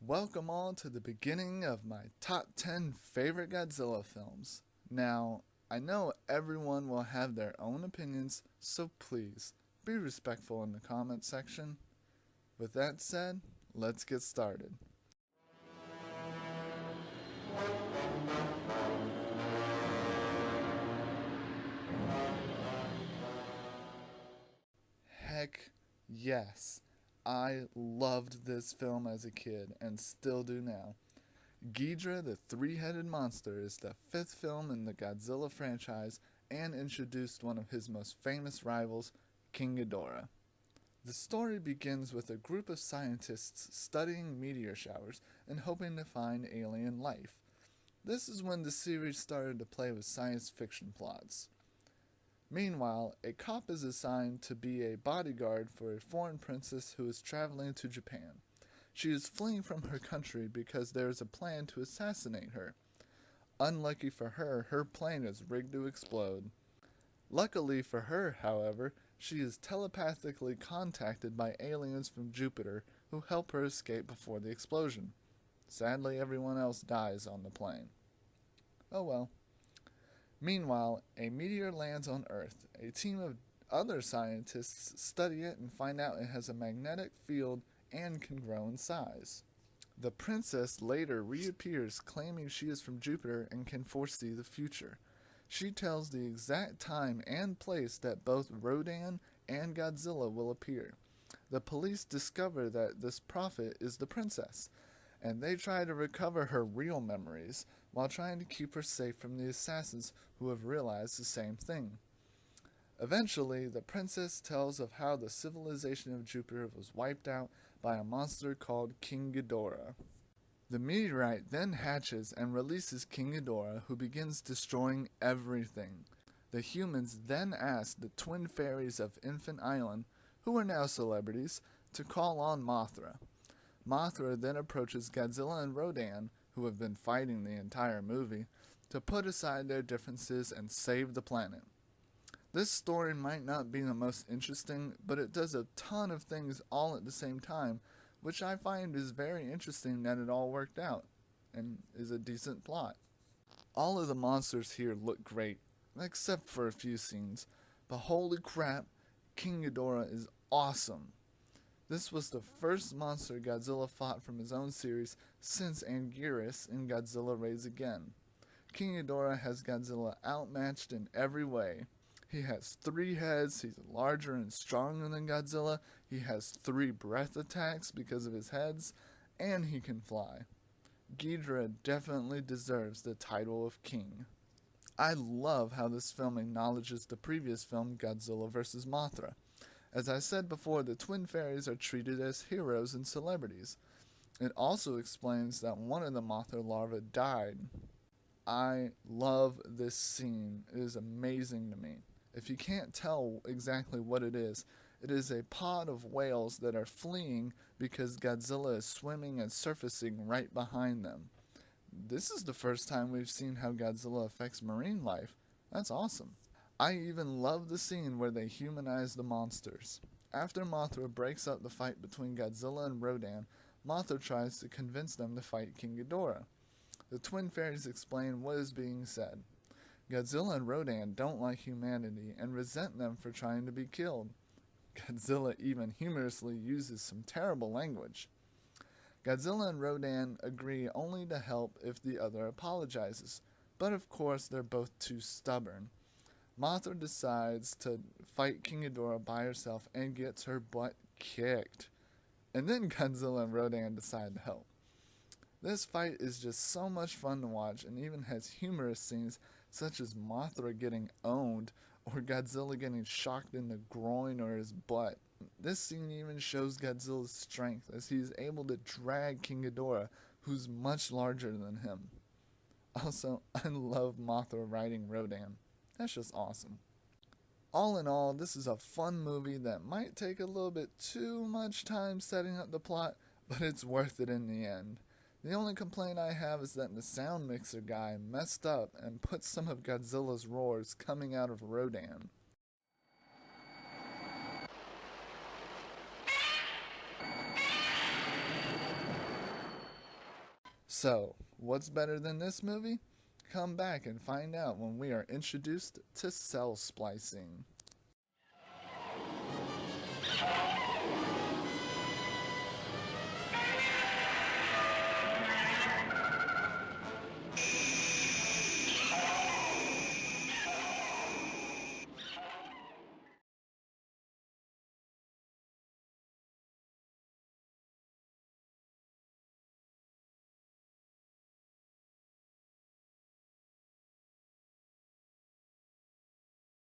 Welcome all to the beginning of my top 10 favorite Godzilla films. Now, I know everyone will have their own opinions, so please be respectful in the comment section. With that said, let's get started. Heck yes, I loved this film as a kid and still do now. Ghidorah the Three-Headed Monster is the fifth film in the Godzilla franchise and introduced one of his most famous rivals, King Ghidorah. The story begins with a group of scientists studying meteor showers and hoping to find alien life. This is when the series started to play with science fiction plots. Meanwhile, a cop is assigned to be a bodyguard for a foreign princess who is traveling to Japan. She is fleeing from her country because there is a plan to assassinate her. Unlucky for her, her plane is rigged to explode. Luckily for her, however, she is telepathically contacted by aliens from Jupiter who help her escape before the explosion. Sadly, everyone else dies on the plane. Oh well. Meanwhile, a meteor lands on Earth. A team of other scientists study it and find out it has a magnetic field and can grow in size. The princess later reappears claiming she is from Jupiter and can foresee the future. She tells the exact time and place that both Rodan and Godzilla will appear. The police discover that this prophet is the princess, and they try to recover her real memories while trying to keep her safe from the assassins who have realized the same thing. Eventually, the princess tells of how the civilization of Jupiter was wiped out by a monster called King Ghidorah. The meteorite then hatches and releases King Ghidorah, who begins destroying everything. The humans then ask the twin fairies of Infant Island, who are now celebrities, to call on Mothra. Mothra then approaches Godzilla and Rodan, who have been fighting the entire movie, to put aside their differences and save the planet. This story might not be the most interesting, but it does a ton of things all at the same time, which I find is very interesting that it all worked out, and is a decent plot. All of the monsters here look great, except for a few scenes, but holy crap, King Ghidorah is awesome. This was the first monster Godzilla fought from his own series since Anguirus in Godzilla Raids Again. King Ghidorah has Godzilla outmatched in every way. He has 3 heads, he's larger and stronger than Godzilla, he has 3 breath attacks because of his heads, and he can fly. Ghidorah definitely deserves the title of king. I love how this film acknowledges the previous film Godzilla vs. Mothra. As I said before, the twin fairies are treated as heroes and celebrities. It also explains that one of the Mothra larvae died. I love this scene. It is amazing to me. If you can't tell exactly what it is a pod of whales that are fleeing because Godzilla is swimming and surfacing right behind them. This is the first time we've seen how Godzilla affects marine life. That's awesome. I even love the scene where they humanize the monsters. After Mothra breaks up the fight between Godzilla and Rodan, Mothra tries to convince them to fight King Ghidorah. The twin fairies explain what is being said. Godzilla and Rodan don't like humanity and resent them for trying to be killed. Godzilla even humorously uses some terrible language. Godzilla and Rodan agree only to help if the other apologizes, but of course they're both too stubborn. Mothra decides to fight King Ghidorah by herself and gets her butt kicked. And then Godzilla and Rodan decide to help. This fight is just so much fun to watch and even has humorous scenes such as Mothra getting owned or Godzilla getting shocked in the groin or his butt. This scene even shows Godzilla's strength as he is able to drag King Ghidorah, who's much larger than him. Also, I love Mothra riding Rodan. That's just awesome. All in all, this is a fun movie that might take a little bit too much time setting up the plot, but it's worth it in the end. The only complaint I have is that the sound mixer guy messed up and put some of Godzilla's roars coming out of Rodan. So, what's better than this movie? Come back and find out when we are introduced to cell splicing.